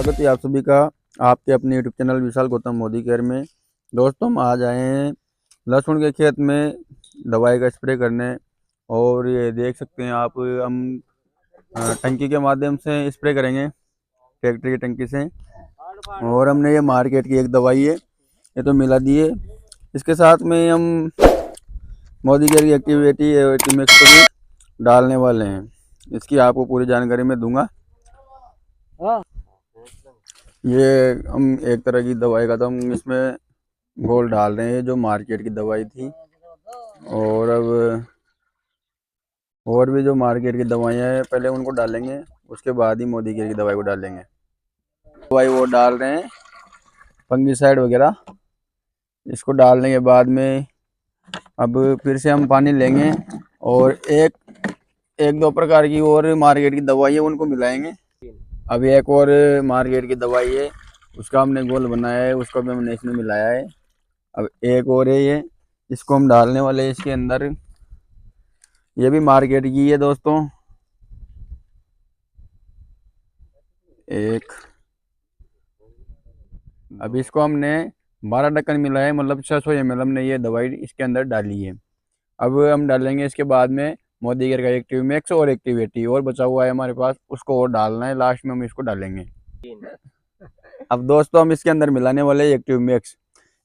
स्वागत है आप सभी का आपके अपने यूट्यूब चैनल विशाल गौतम मोदी केयर में। दोस्तों हम आज आए हैं लहसुन के खेत में दवाई का स्प्रे करने। और ये देख सकते हैं आप, हम टंकी के माध्यम से स्प्रे करेंगे, फैक्ट्री की टंकी से। और हमने ये मार्केट की एक दवाई है, ये तो मिला दी है। इसके साथ में हम मोदी केयर की एक्टिविटी मिक्स को भी डालने वाले हैं। इसकी आपको पूरी जानकारी मैं दूंगा। ये हम एक तरह की दवाई का तो हम इसमें घोल डाल रहे हैं, जो मार्केट की दवाई थी। और अब और भी जो मार्केट की दवाइयाँ हैं पहले उनको डालेंगे, उसके बाद ही मोदी केयर की दवाई को डालेंगे। दवाई वो डाल रहे हैं फंगिसाइड वगैरह। इसको डालने के बाद में अब फिर से हम पानी लेंगे और एक दो प्रकार की और मार्केट की दवाई है उनको मिलाएंगे। अब एक और मार्केट की दवाई है, उसका हमने घोल बनाया है, उसको भी हमने इसमें मिलाया है। अब एक और है, ये इसको हम डालने वाले हैं इसके अंदर। ये भी मार्केट की है दोस्तों। अब इसको हमने 12 ढक्कन मिलाया है, मतलब 600 ml हमने ये दवाई इसके अंदर डाली है। अब हम डालेंगे इसके बाद में मोदी केयर का एक्टिव मैक्स और एक्टिविटी और बचा हुआ है हमारे पास, उसको और डालना है। लास्ट में हम इसको डालेंगे। अब दोस्तों हम इसके अंदर मिलाने वाले एक्टिव मैक्स।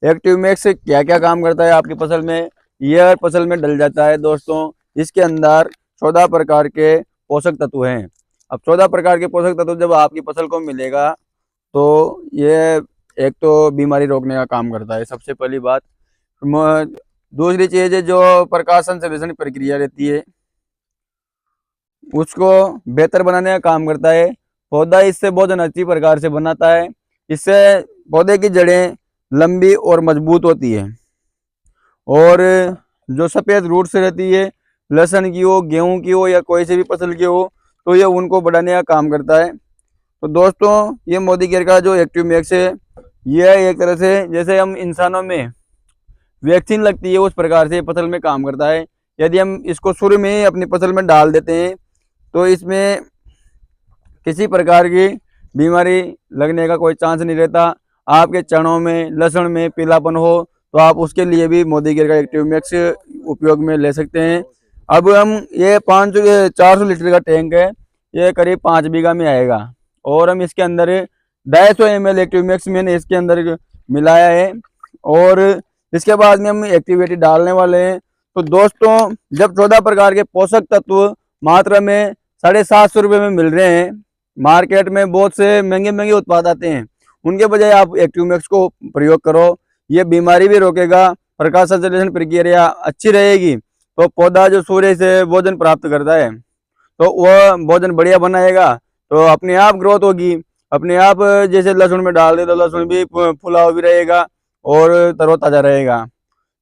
एक्टिव मैक्स क्या क्या काम करता है आपकी फसल में, यह फसल में डल जाता है दोस्तों। इसके अंदर 14 प्रकार के पोषक तत्व हैं। अब 14 प्रकार के पोषक तत्व जब आपकी फसल को मिलेगा तो ये एक तो बीमारी रोकने का काम करता है, सबसे पहली बात। दूसरी चीज है जो प्रकाश संश्लेषण प्रक्रिया रहती है उसको बेहतर बनाने का काम करता है। पौधा इससे भोजन अच्छी प्रकार से बनाता है। इससे पौधे की जड़ें लंबी और मजबूत होती है। और जो सफ़ेद रूट्स रहती है, लहसुन की हो, गेहूं की हो या कोई सी भी फसल की हो, तो ये उनको बढ़ाने का काम करता है। तो दोस्तों ये मोदी केयर का जो एक्टिव मैक्स है, यह एक तरह से जैसे हम इंसानों में वैक्सीन लगती है उस प्रकार से फसल में काम करता है। यदि हम इसको शुरू में ही अपनी फसल में डाल देते हैं तो इसमें किसी प्रकार की बीमारी लगने का कोई चांस नहीं रहता। आपके चनों में, लहसुन में पीलापन हो तो आप उसके लिए भी मोदी केयर का एक्टिव मैक्स उपयोग में ले सकते हैं। अब हम ये 400 लीटर का टैंक है, ये करीब 5 बीघा में आएगा। और हम इसके अंदर 250 ml एक्टिव मैक्स मैंने इसके अंदर मिलाया है। और इसके बाद में हम एक्टिविटी डालने वाले हैं। तो दोस्तों जब 14 प्रकार के पोषक तत्व मात्रा में 750 रुपये में मिल रहे हैं, मार्केट में बहुत से महंगे महंगे उत्पाद आते हैं, उनके बजाय आप एक्टिव मैक्स को प्रयोग करो। ये बीमारी भी रोकेगा, प्रकाश संश्लेषण प्रक्रिया अच्छी रहेगी, तो पौधा जो सूर्य से भोजन प्राप्त करता है तो वह भोजन बढ़िया बनाएगा, तो अपने आप ग्रोथ होगी। अपने आप जैसे लहसुन में डाल दे तो लहसुन भी फुला हुआ भी रहेगा और तरोताजा रहेगा।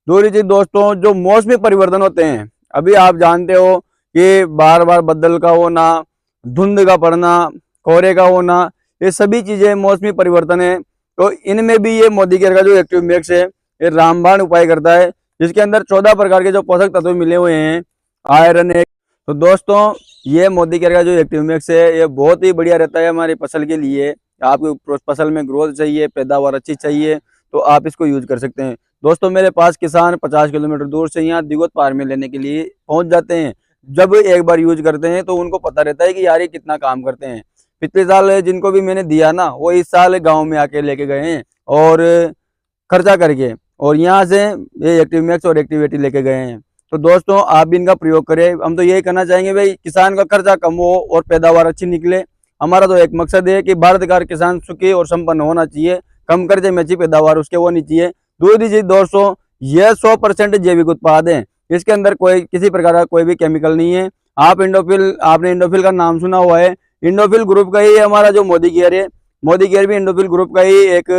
दूसरी चीज दोस्तों, जो मौसमी परिवर्तन होते हैं, अभी आप जानते हो कि बार बार बदल का होना, धुंध का पड़ना, कोहरे का होना, ये सभी चीजें मौसमी परिवर्तन है। तो इनमें भी ये मोदी केयर का जो एक्टिव मैक्स है ये रामबाण उपाय करता है, जिसके अंदर 14 प्रकार के जो पोषक तत्व मिले हुए हैं, आयरन है। तो दोस्तों ये मोदी केयर का जो एक्टिव मैक्स है ये बहुत ही बढ़िया रहता है हमारी फसल के लिए। आपको फसल में ग्रोथ चाहिए, पैदावार अच्छी चाहिए, तो आप इसको यूज कर सकते हैं। दोस्तों मेरे पास किसान 50 किलोमीटर दूर से यहाँ दिगोत पार में लेने के लिए पहुंच जाते हैं। जब एक बार यूज करते हैं तो उनको पता रहता है कि यार ये कितना काम करते हैं। पिछले साल जिनको भी मैंने दिया ना, वो इस साल गांव में आके लेके गए हैं और खर्चा करके, और यहाँ से ये एक्टिव मैक्स और एक्टिविटी लेके गए हैं। तो दोस्तों आप भी इनका प्रयोग करें। हम तो यही करना चाहेंगे भाई, किसान का खर्चा कम हो और पैदावार अच्छी निकले। हमारा तो एक मकसद है कि भारत का किसान सुखी और संपन्न होना चाहिए, कम कर्जे में अच्छी पैदावार उसके होनी चाहिए। दूसरी चीज दोस्तों, यह 100% जैविक उत्पाद है। इसके अंदर कोई किसी प्रकार का कोई भी केमिकल नहीं है। आपने इंडोफिल का नाम सुना हुआ है, इंडोफिल ग्रुप का ही हमारा जो मोदी केयर है। मोदी केयर भी इंडोफिल ग्रुप का ही एक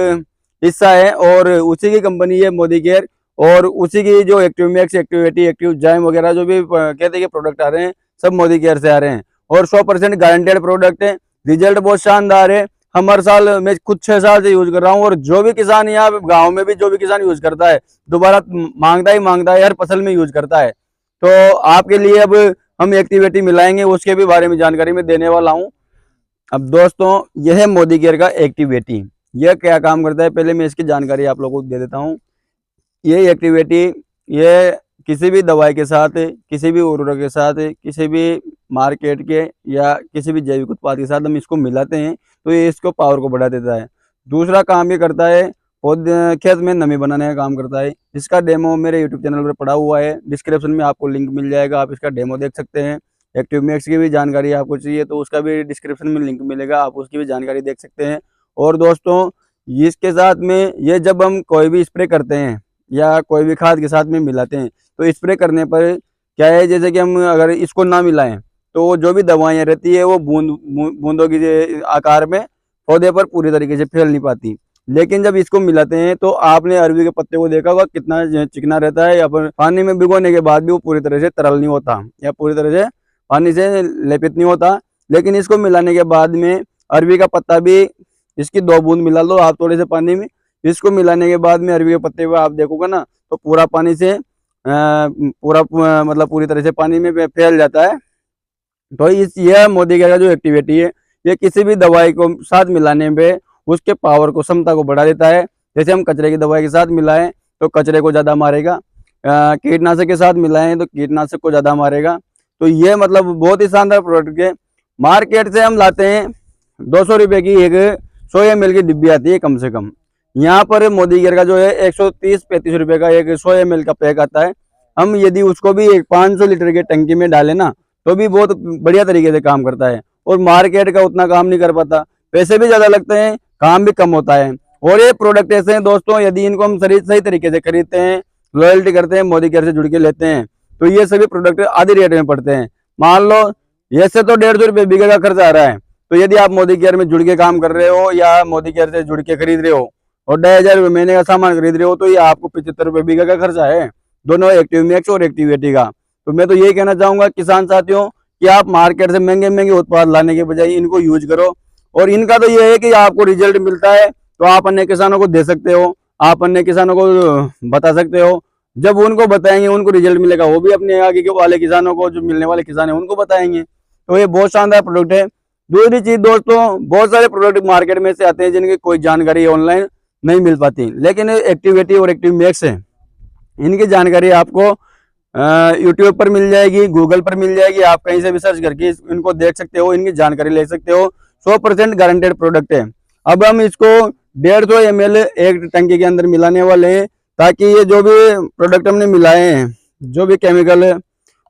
हिस्सा है और उसी की कंपनी है मोदी केयर। और उसी की जो एक्टिव मैक्स, एक्टिविटी, एक्टिव जाइम वगैरह जो भी कहते हैं प्रोडक्ट आ रहे हैं, सब मोदी केयर से आ रहे हैं और 100% गारंटेड प्रोडक्ट है। रिजल्ट बहुत शानदार है। हम हर साल, मैं खुद 6 साल से यूज कर रहा हूँ, और जो भी किसान यहाँ गांव में भी जो भी किसान यूज करता है दोबारा मांगता है, हर फसल में यूज करता है। तो आपके लिए अब हम एक्टिविटी मिलाएंगे, उसके भी बारे में जानकारी मैं देने वाला हूँ। अब दोस्तों यह है मोदी केयर का एक्टिवेटी। यह क्या काम करता है, पहले मैं इसकी जानकारी आप लोगों को दे देता हूँ। ये एक्टिवेटी, ये किसी भी दवाई के साथ, किसी भी उर्वरक के साथ, किसी भी मार्केट के या किसी भी जैविक उत्पाद के साथ हम इसको मिलाते हैं तो ये इसको पावर को बढ़ा देता है। दूसरा काम ये करता है, पौधे खेत में नमी बनाने का काम करता है। इसका डेमो मेरे यूट्यूब चैनल पर पड़ा हुआ है, डिस्क्रिप्शन में आपको लिंक मिल जाएगा, आप इसका डेमो देख सकते हैं। एक्टिव मैक्स की भी जानकारी आपको चाहिए तो उसका भी डिस्क्रिप्शन में लिंक मिलेगा, आप उसकी भी जानकारी देख सकते हैं। और दोस्तों इसके साथ में ये जब हम कोई भी स्प्रे करते हैं या कोई भी खाद के साथ में मिलाते हैं तो स्प्रे करने पर क्या है, जैसे कि हम अगर इसको ना मिलाएं तो जो भी दवाइयाँ रहती है वो बूंदों की आकार में पौधे पर पूरी तरीके से फैल नहीं पाती। लेकिन जब इसको मिलाते हैं तो आपने अरबी के पत्ते को देखा होगा कितना चिकना रहता है, या फिर पानी में भिगोने के बाद भी वो पूरी तरह से तरल नहीं होता या पूरी तरह से पानी से लेपित नहीं होता। लेकिन इसको मिलाने के बाद में अरबी का पत्ता भी, इसकी 2 बूंद मिला लो आप थोड़े से पानी में, इसको मिलाने के बाद में अरबी के पत्ते पे आप देखोगे ना तो पूरा पानी से पूरा मतलब पूरी तरह से पानी में फैल जाता है। तो यह मोदी केयर का जो एक्टिविटी है, ये किसी भी दवाई को साथ मिलाने पे उसके पावर को, क्षमता को बढ़ा देता है। जैसे हम कचरे की दवाई के साथ मिलाएं तो कचरे को ज़्यादा मारेगा, कीटनाशक के साथ मिलाएं तो कीटनाशक को ज़्यादा मारेगा। तो ये मतलब बहुत ही शानदार प्रोडक्ट है। मार्केट से हम लाते हैं 200 रुपये की एक 100 ml की डिब्बी आती है कम से कम। यहाँ पर मोदी केयर का जो है 130-135 रुपये का एक 100 ml का पैक आता है। हम यदि उसको भी एक 500 लीटर की टंकी में डालें ना तो भी बहुत बढ़िया तरीके से काम करता है, और मार्केट का उतना काम नहीं कर पाता, पैसे भी ज़्यादा लगते हैं, काम भी कम होता है। और ये प्रोडक्ट ऐसे हैं दोस्तों, यदि इनको हम सही तरीके से खरीदते हैं, लॉयल्टी करते हैं, मोदी केयर से जुड़ के लेते हैं तो ये सभी प्रोडक्ट आधे रेट में पड़ते हैं। मान लो ऐसे तो 150 रुपये बीघे का खर्च आ रहा है, तो यदि आप मोदी केयर में जुड़ के काम कर रहे हो या मोदी केयर से जुड़ के खरीद रहे हो और 2,500 रुपये महीने का सामान खरीद रहे हो तो ये आपको 75 रुपये बीघे का खर्चा है, दोनों एक्टिव मैक्स और एक्टिवेटी का। तो मैं तो यही कहना चाहूंगा किसान साथियों कि आप मार्केट से महंगे महंगे उत्पाद लाने के बजाय इनको यूज करो। और इनका तो ये है कि आपको रिजल्ट मिलता है तो आप अन्य किसानों को दे सकते हो, आप अन्य किसानों को बता सकते हो। जब उनको बताएंगे उनको रिजल्ट मिलेगा, वो भी अपने आगे के वाले किसानों को, जो मिलने वाले किसान है उनको बताएंगे। तो ये बहुत शानदार प्रोडक्ट है। दूसरी चीज दोस्तों, बहुत सारे प्रोडक्ट मार्केट में से आते हैं जिनकी कोई जानकारी ऑनलाइन नहीं मिल पाती, लेकिन एक्टिवेटी और एक्टिव मैक्स है, इनकी जानकारी आपको यूट्यूब पर मिल जाएगी, गूगल पर मिल जाएगी, आप कहीं से भी सर्च करके इनको देख सकते हो, इनकी जानकारी ले सकते हो। 100% गारंटेड प्रोडक्ट है। अब हम इसको 150 ml एक टंकी के अंदर मिलाने वाले हैं, ताकि ये जो भी प्रोडक्ट हमने मिलाए हैं, जो भी केमिकल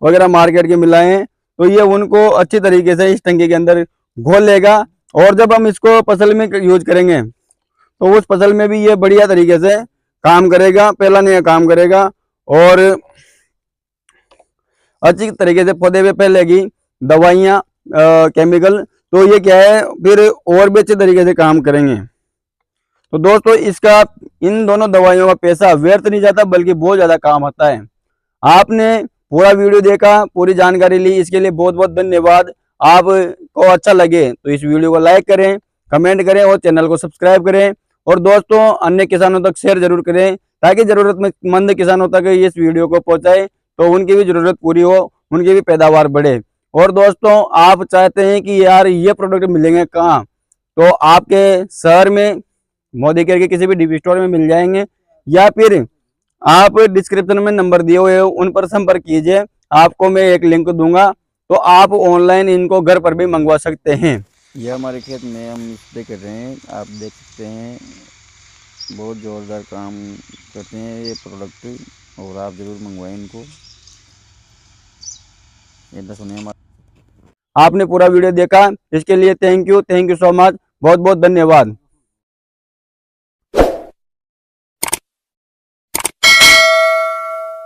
वगैरह मार्केट के मिलाए हैं, तो ये उनको अच्छी तरीके से इस टंकी के अंदर घोल लेगा। और जब हम इसको फसल में यूज करेंगे तो उस फसल में भी ये बढ़िया तरीके से काम करेगा, पहला नहीं काम करेगा और अच्छी तरीके से पौधे पे फैलेगी दवाइयाँ केमिकल, तो ये क्या है फिर और भी अच्छे तरीके से काम करेंगे। तो दोस्तों इसका, इन दोनों दवाइयों का पैसा व्यर्थ नहीं जाता बल्कि बहुत ज़्यादा काम आता है। आपने पूरा वीडियो देखा, पूरी जानकारी ली, इसके लिए बहुत बहुत धन्यवाद। आपको अच्छा लगे तो इस वीडियो को लाइक करें, कमेंट करें और चैनल को सब्सक्राइब करें। और दोस्तों अन्य किसानों तक शेयर जरूर करें ताकि जरूरतमंद किसानों तक इस वीडियो को पहुंचाए तो उनकी भी जरूरत पूरी हो, उनकी भी पैदावार बढ़े। और दोस्तों आप चाहते हैं कि यार ये प्रोडक्ट मिलेंगे कहाँ, तो आपके शहर में मोदी केयर के किसी भी डीपी स्टोर में मिल जाएंगे, या फिर आप डिस्क्रिप्शन में नंबर दिए हुए हो उन पर संपर्क कीजिए, आपको मैं एक लिंक दूंगा तो आप ऑनलाइन इनको घर पर भी मंगवा सकते हैं। यह हमारे खेत में हम स्प्रे कर रहे हैं, आप देख सकते हैं बहुत ज़ोरदार काम करते हैं ये प्रोडक्ट, और आप ज़रूर मंगवाएं इनको। ये सुनिए आपने पूरा वीडियो देखा, इसके लिए थैंक यू सो मच, बहुत बहुत धन्यवाद।